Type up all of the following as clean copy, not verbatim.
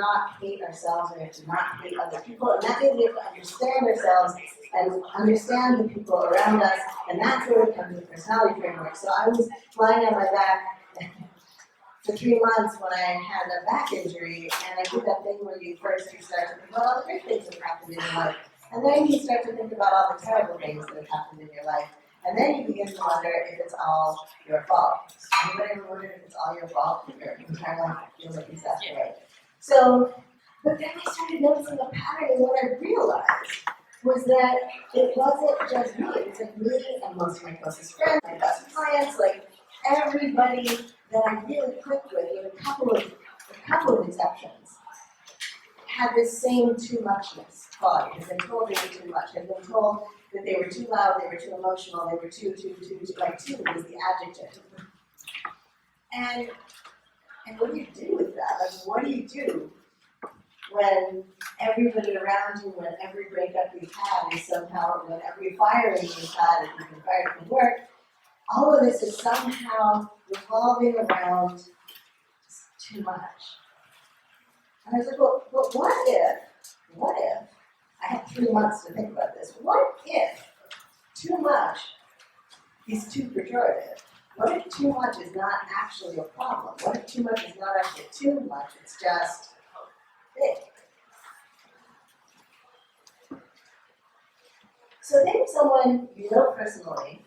not hate ourselves, and we have to not hate other people, and that means we have to understand ourselves and understand the people around us, and that's where we come to the personality framework. So I was lying on my back for 3 months when I had a back injury, and I did that thing where you start to think about all the great things that have happened in your life, and then you start to think about all the terrible things that have happened in your life, and then you begin to wonder if it's all your fault. Anybody ever wondered if it's all your fault? Your entire life feels like it's that way. So, but then I started noticing a pattern, and what I realized was that it wasn't just me. It was like me and most of my closest friends, my best clients, like everybody that I really clicked with a couple of exceptions, had this same too muchness quality. Had been told they were too much. Had been told that they were too loud, they were too emotional, they were too, like too was the adjective. And what do you do with that? Like, what do you do when everybody around you, when every breakup you've had is somehow, when every firing you've had, if you've been fired from work, all of this is somehow revolving around too much. And I was like, well, what if, I had 3 months to think about this, what if too much is too pejorative? What if too much is not actually a problem? What if too much is not actually too much, it's just big? So think of someone you know personally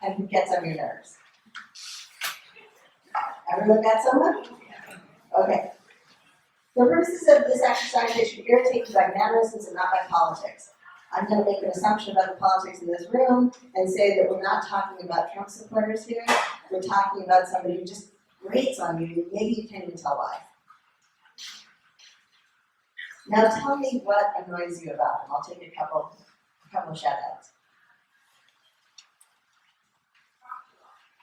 and who gets on your nerves. Everyone got someone? Okay. For purposes of this exercise, they should be irritated by mannerisms and not by politics. I'm going to make an assumption about the politics in this room and say that we're not talking about Trump supporters here. We're talking about somebody who just grates on you. Maybe you can't even tell why. Now tell me what annoys you about them. I'll take a couple of shout outs.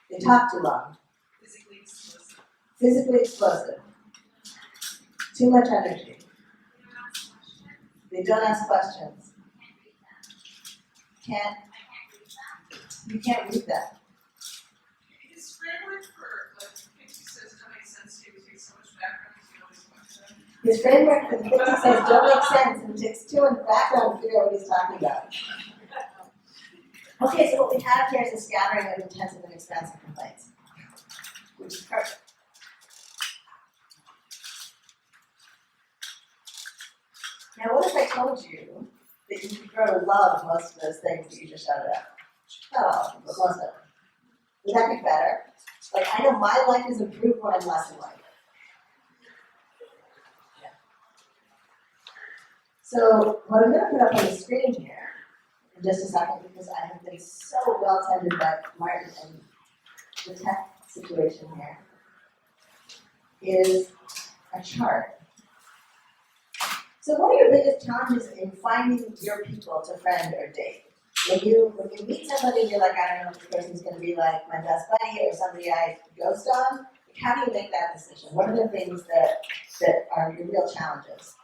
They talk too long. Physically explosive. Too much energy. They don't ask questions. You can't read that. His framework for like 50 says don't make sense to you, it takes so much background to know this question. His framework for the 50 says don't make sense, and it takes too much background to figure out what he's talking about. Okay, so what we have here is a scattering of intensive and expansive complaints, which is perfect. Now, what if I told you that you could grow to love most of those things that you just shouted out? Not all of them, but most of them. Would that be better? Like, I know my life is improved when I'm less enlightened. Yeah. So, what I'm going to put up on the screen here in just a second, because I have been so well tended by Martin and the tech situation here, is a chart. So what are your biggest challenges in finding your people to friend or date? When you meet somebody and you're like, I don't know if this person's going to be like my best buddy or somebody I ghost on, like, how do you make that decision? What are the things that are your real challenges?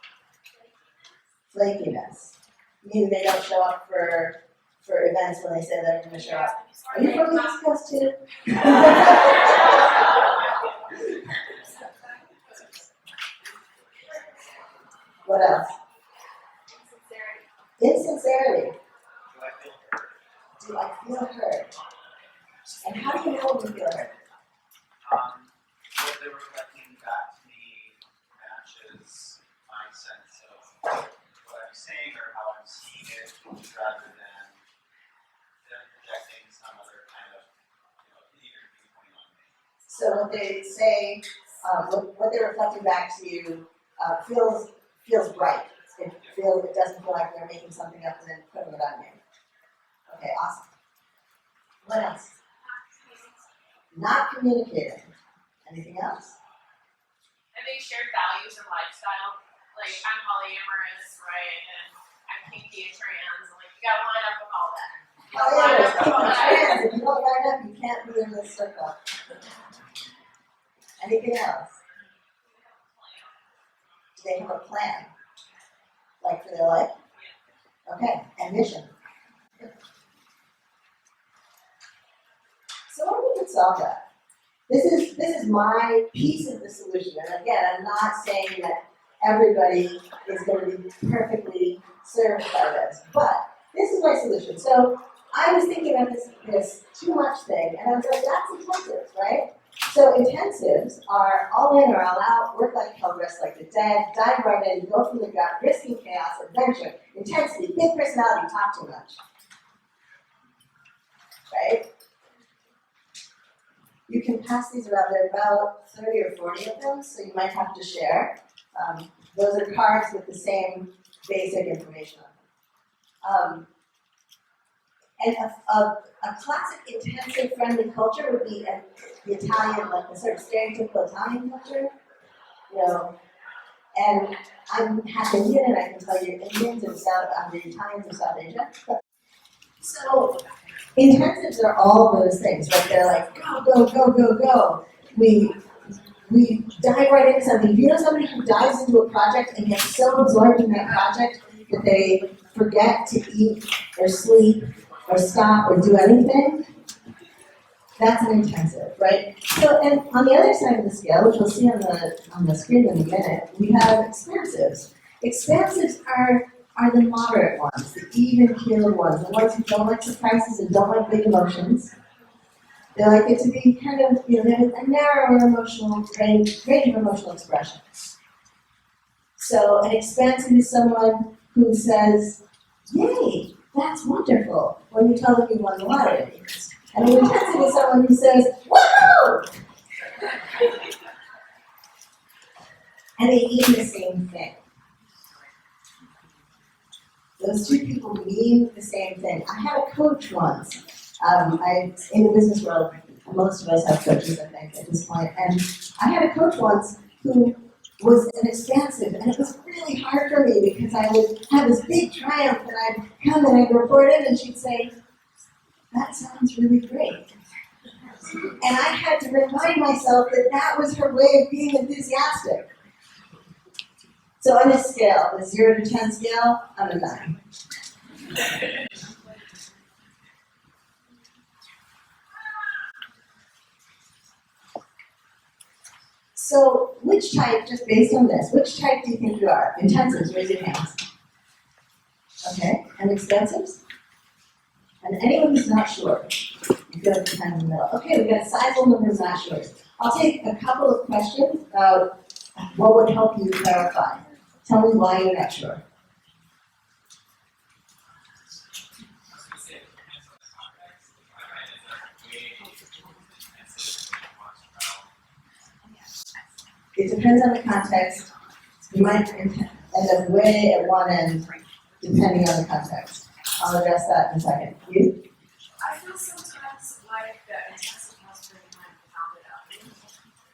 Flakiness. Meaning they don't show up for events when they say they're going to show up. Are you from the East Coast too? What else? Insincerity. Do I feel heard? And how do you know when you feel heard? What they're reflecting back to me matches my sense of what I'm saying or how I'm seeing it, rather than them projecting some other kind of opinion or viewpoint on me. So what they say, what they're reflecting back to you feels right. It doesn't feel like they're making something up and then putting it on you. Okay, awesome. What else? Not communicating. Anything else? I think shared values and lifestyle. Like, I'm polyamorous, right? And I'm kinky and trans. And like, you gotta line up with all that. Trans. If you don't line up, you can't be in this circle. Anything else? Do they have a plan? Like for their life? Okay, and mission. So what if we could solve that? This is my piece of the solution, and again, I'm not saying that everybody is going to be perfectly served by this, but this is my solution. So I was thinking about this too much thing, and I was like, that's intensives, right? So intensives are all in or all out, work like hell, rest like the dead, dive right in, go from the gut, risking chaos, adventure, intensity, big personality, talk too much. Right? You can pass these around. There are about 30 or 40 of them, so you might have to share. Those are cards with the same basic information on them. And a classic intensive friendly culture would be the Italian, like the sort of stereotypical Italian culture, you know. And I'm half Indian, and I can tell you Indians and the Italians of South Asia. So intensives are all those things, right? They're like, go, go, go, go, go. We dive right into something. If you know somebody who dives into a project and gets so absorbed in that project that they forget to eat or sleep or stop or do anything, that's an intensive, right? So, and on the other side of the scale, which we'll see on the screen in a minute, we have expansives. Expansives are the moderate ones, the even-keeled ones, the ones who don't like surprises and don't like big emotions. They like it to be kind of, you know, they have a narrower emotional range of emotional expression. So an expansive is someone who says, yay, that's wonderful, when you tell them you won the lottery. And an intensive is someone who says, woo! And they mean the same thing. Those two people mean the same thing. I had a coach once. In the business world, most of us have coaches, I think, at this point. And I had a coach once who was an expansive, and it was really hard for me because I would have this big triumph, and I'd come and I'd report in, and she'd say, that sounds really great. And I had to remind myself that that was her way of being enthusiastic. So on this scale, the 0 to 10 scale, I'm a 9. So which type, just based on this, which type do you think you are? Intensives, raise your hands. Okay, and expansives? And anyone who's not sure, you feel like you're kind of in the middle. Okay, we've got a sizable number of not sure. I'll take a couple of questions about what would help you clarify. Tell me why you're not sure. It depends on the context. You might end up way at one end, depending on the context. I'll address that in a second. You? I feel sometimes like the intensive has been kind of pounded out.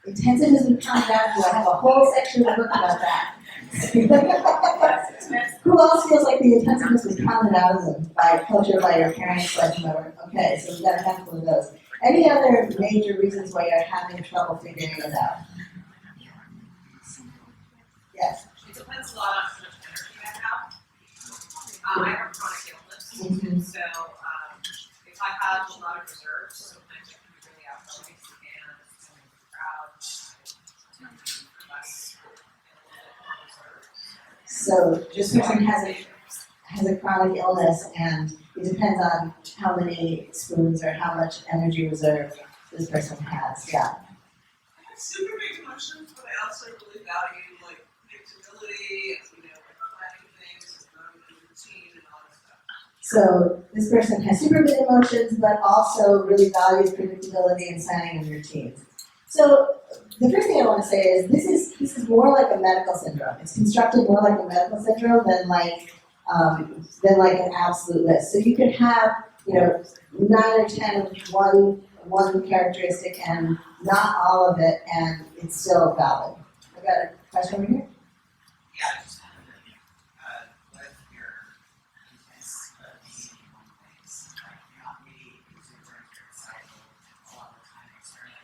Intensive has been pounded out. I have a whole section of the book about that. Who else feels like the intensiveness was pounded out of them by culture, by your parents, by whoever? Okay, so we've got a handful of those. Any other major reasons why you're having trouble figuring it out? Yes. It depends a lot on how much energy I have. I have chronic illness, so if I have a lot of reserves, sometimes I can be really outgoing and proud, less reserved. So this person has a chronic illness, and it depends on how many spoons or how much energy reserve this person has. Yeah. I have super big emotions, but I also really value like predictability, planning things, and routine and all that stuff. So this person has super big emotions, but also really values predictability and planning and routines. So the first thing I want to say is this is more like a medical syndrome. It's constructed more like a medical syndrome than like an absolute list. So you could have 9 or 10 of one characteristic and not all of it, and it's still valid. I've got a question over here. Yeah, just with your intense being in one place, like you're not really exuberant or excited a lot of the time externally.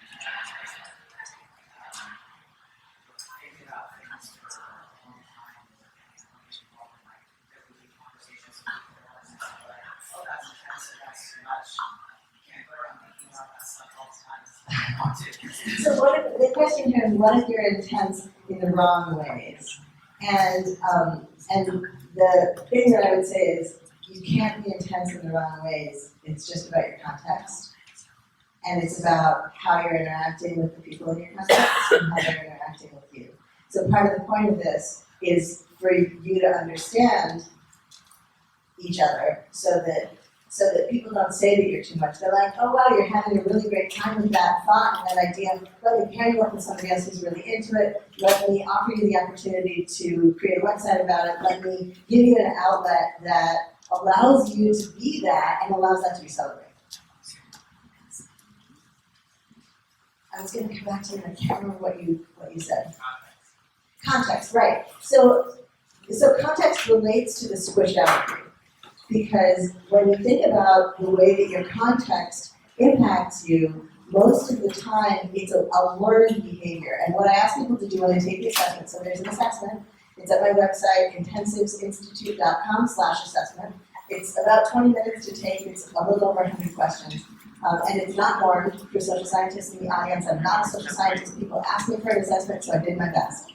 Thinking about things for a long time, and involved in like really deep conversations with people, and it's like, oh, that's intense, that's too much. You can't go around thinking about that stuff all the time. I want to. So what if, the question here is, what if you're intense in the wrong ways? And the thing that I would say is, you can't be intense in the wrong ways. It's just about your context. And it's about how you're interacting with the people in your context and how they're interacting with you. So part of the point of this is for you to understand each other so that people don't say that you're too much. They're like, oh wow, you're having a really great time with that thought and that idea. Let me pair you up with somebody else who's really into it. Let me offer you the opportunity to create a website about it. Let me give you an outlet that allows you to be that and allows that to be celebrated. I was going to come back to you, and I can't remember what you said. Context, right. So context relates to the squishality. Because when you think about the way that your context impacts you, most of the time it's a learned behavior. And what I ask people to do when they take the assessment, so there's an assessment, it's at my website, intensivesinstitute.com/assessment. It's about 20 minutes to take, it's a little over 100 questions. And it's not normed for social scientists in the audience. I'm not a social scientist. People ask me for an assessment, so I did my best.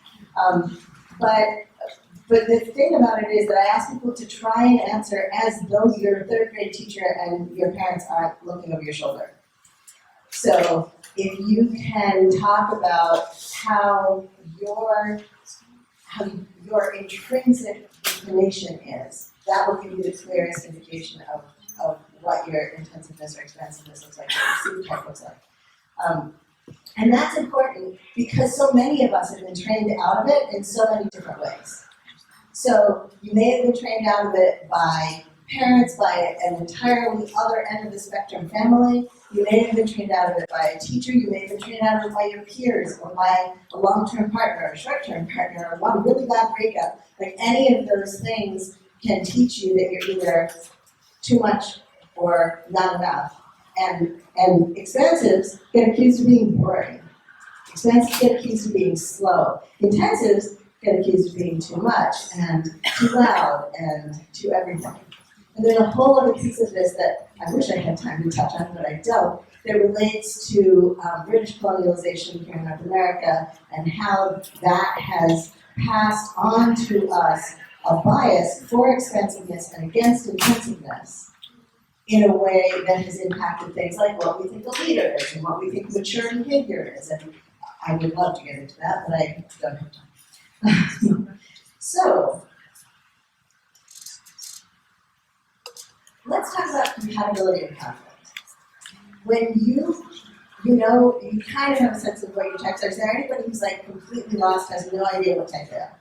But the thing about it is that I ask people to try and answer as though you're a third grade teacher and your parents aren't looking over your shoulder. So if you can talk about how your intrinsic information is, that will give you the clearest indication of what your intensiveness or expansiveness looks like, what your SIEF type looks like. And that's important because so many of us have been trained out of it in so many different ways. So you may have been trained out of it by parents, by an entirely other end of the spectrum family. You may have been trained out of it by a teacher. You may have been trained out of it by your peers or by a long-term partner or a short-term partner or one really bad breakup. Like any of those things can teach you that you're either too much or not enough. And expansives get accused of being boring. Expansives get accused of being slow. Intensives get accused of being too much and too loud and too everything. And there's a whole other piece of this that I wish I had time to touch on, but I don't, that relates to British colonialization here in North America and how that has passed on to us a bias for expansiveness and against intensiveness in a way that has impacted things like what we think a leader is and what we think mature behavior is. And I would love to get into that, but I don't have time. So, let's talk about compatibility and conflict. When you kind of have a sense of what your types are. Is there anybody who's like completely lost, has no idea what type they are?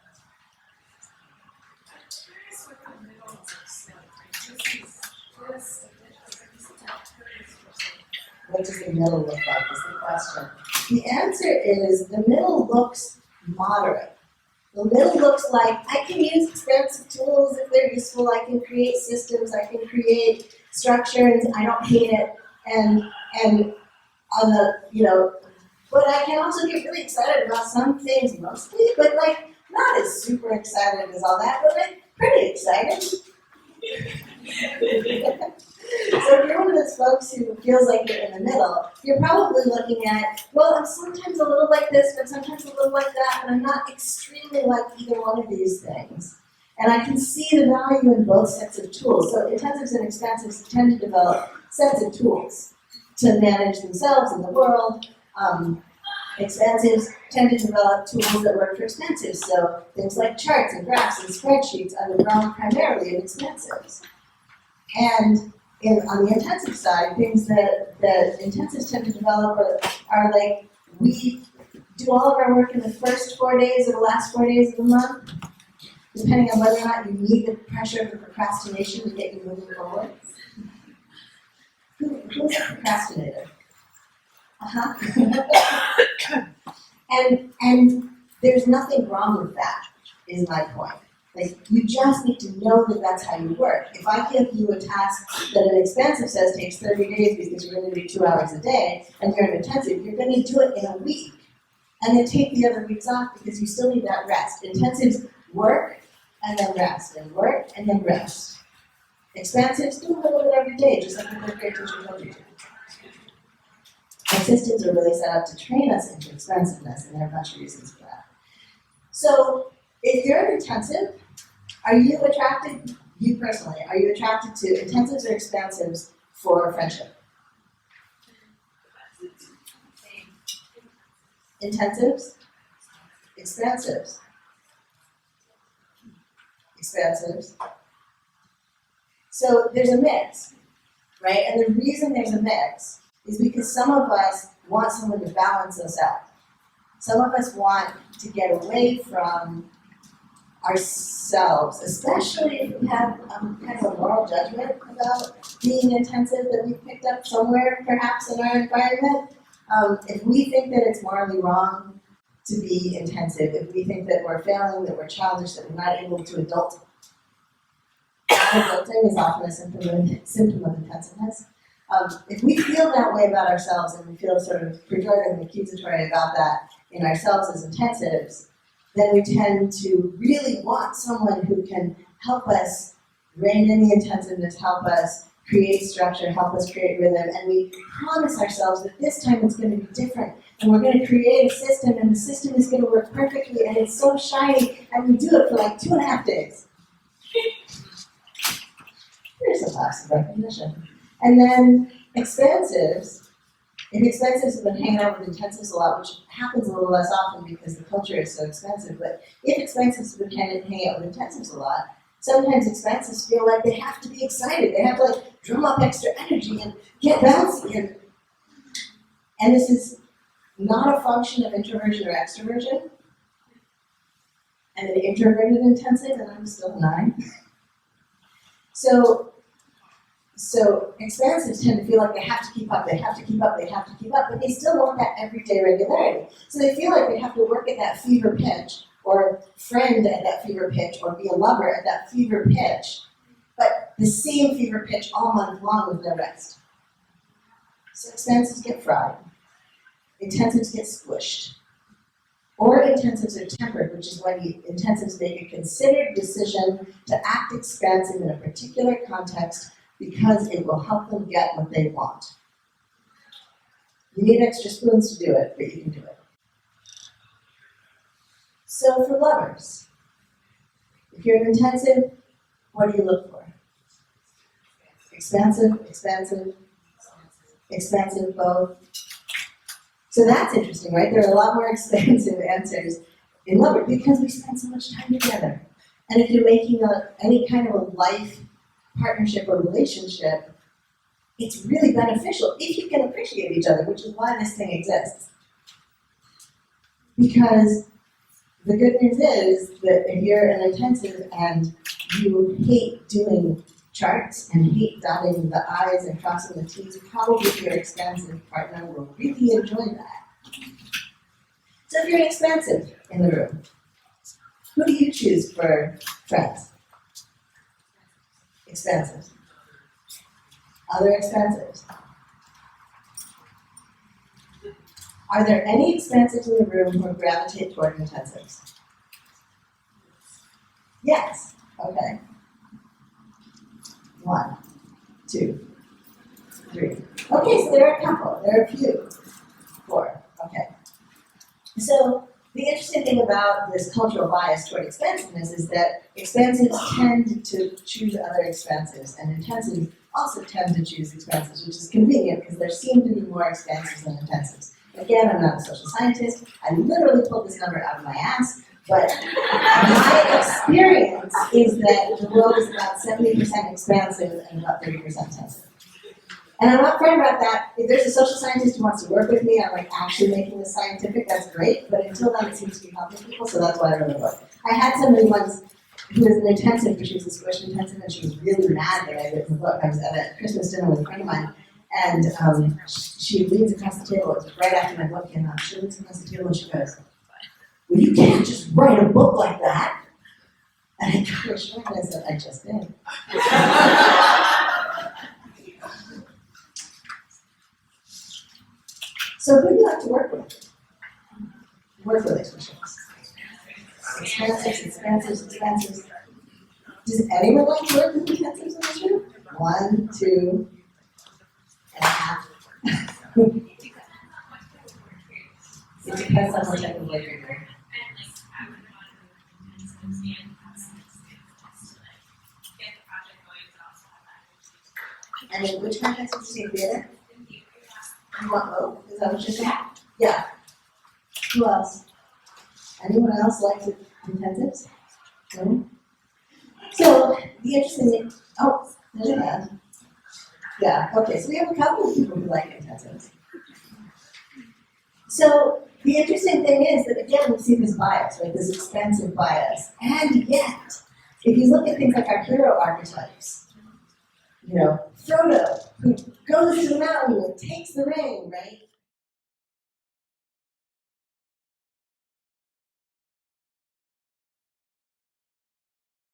What does the middle look like is the question. The answer is the middle looks moderate. The middle looks like I can use expensive tools if they're useful. I can create systems. I can create structures. I don't hate it. And on the, but I can also get really excited about some things mostly, but like not as super excited as all that, but like pretty excited. So if you're one of those folks who feels like you're in the middle, you're probably looking at, well, I'm sometimes a little like this, but sometimes a little like that, and I'm not extremely like either one of these things. And I can see the value in both sets of tools. So intensives and expansives tend to develop sets of tools to manage themselves in the world. Expansives tend to develop tools that work for expansives. So things like charts and graphs and spreadsheets are developed primarily in expansives. And on the intensive side, things that intensives tend to develop are like, we do all of our work in the first 4 days or the last 4 days of the month, depending on whether or not you need the pressure of the procrastination to get you moving forward. Who's a procrastinator? And there's nothing wrong with that, is my point. Like, you just need to know that that's how you work. If I give you a task that an expansive says takes 30 days because you're going to do 2 hours a day, and you're an intensive, you're going to do it in a week. And then take the other weeks off because you still need that rest. Intensives work and then rest, and work and then rest. Expansives do a little bit every day, just like the third grade teacher told you to. Our systems are really set up to train us into expansiveness, and there are a bunch of reasons for that. So, if you're an intensive, are you attracted, you personally, are you attracted to intensives or expansives for friendship? Intensives? Expansives? Expansives? So there's a mix, right? And the reason there's a mix is because some of us want someone to balance us out. Some of us want to get away from ourselves, especially if we have kind of a moral judgment about being intensive that we've picked up somewhere, perhaps in our environment. If we think that it's morally wrong to be intensive, if we think that we're failing, that we're childish, that we're not able to adult, adulting is often a symptom of intensiveness. If we feel that way about ourselves and we feel sort of pejorative and accusatory about that in ourselves as intensives, then we tend to really want someone who can help us rein in the intensiveness, help us create structure, help us create rhythm, and we promise ourselves that this time it's going to be different, and we're going to create a system, and the system is going to work perfectly, and it's so shiny, and we do it for like 2.5 days. Here's a box of recognition. And then expansives, if expansives have been hanging out with intensives a lot, which happens a little less often because the culture is so expensive, but if expansives have been hanging out with intensives a lot, sometimes expansives feel like they have to be excited. They have to like drum up extra energy and get bouncy. And this is not a function of introversion or extroversion. I'm an introverted intensive and I'm still 9. So expansives tend to feel like they have to keep up, they have to keep up, they have to keep up, but they still want that everyday regularity. So they feel like they have to work at that fever pitch, or friend at that fever pitch, or be a lover at that fever pitch, but the same fever pitch all month long with no rest. So expansives get fried. Intensives get squished. Or intensives are tempered, which is when intensives make a considered decision to act expansive in a particular context because it will help them get what they want. You need extra spoons to do it, but you can do it. So for lovers, if you're an intensive, what do you look for? Expansive, expansive, expansive, both. So that's interesting, right? There are a lot more expansive answers in lovers because we spend so much time together. And if you're making any kind of a life partnership or relationship, it's really beneficial if you can appreciate each other, which is why this thing exists. Because the good news is that if you're an intensive and you hate doing charts and hate dotting the I's and crossing the T's, probably your expansive partner will really enjoy that. So if you're an expansive in the room, who do you choose for friends? Expansives. Other expansives. Are there any expansives in the room who gravitate toward intensives? Yes. Okay. 1, 2, 3. Okay, so there are a couple. There are a few. 4. Okay. So the interesting thing about this cultural bias toward expansiveness is that expansives tend to choose other expansives, and intensives also tend to choose expansives, which is convenient because there seem to be more expansives than intensives. Again, I'm not a social scientist. I literally pulled this number out of my ass, but my experience is that the world is about 70% expansive and about 30% intensive. And I'm upfront about that. If there's a social scientist who wants to work with me on like actually making this scientific, that's great, but until then it seems to be helping people, so that's why I wrote the book. I had somebody once who was an intensive, but she was a squish intensive, and she was really mad that I wrote the book. I was at a Christmas dinner with a friend of mine, and she leans across the table. It was right after my book came out. She leans across the table and she goes, "Well, you can't just write a book like that." And I got her short and I said, "I just did." So who do you like to work with? Work relationships. Expansives. Does anyone like to work with intensives in this room? 1, 2, and a half. It depends on what type of work you're doing. And in which context would you say theater? You want both? Is that what you're saying? Yeah. Who else? Anyone else like to intensives? No? So the interesting thing, oh, there's an ad. Yeah, okay, so we have a couple of people who like intensives. So the interesting thing is that again we see this bias, right? This expensive bias. And yet, if you look at things like our hero archetypes, you know, Frodo, who goes to the mountain and takes the ring, right?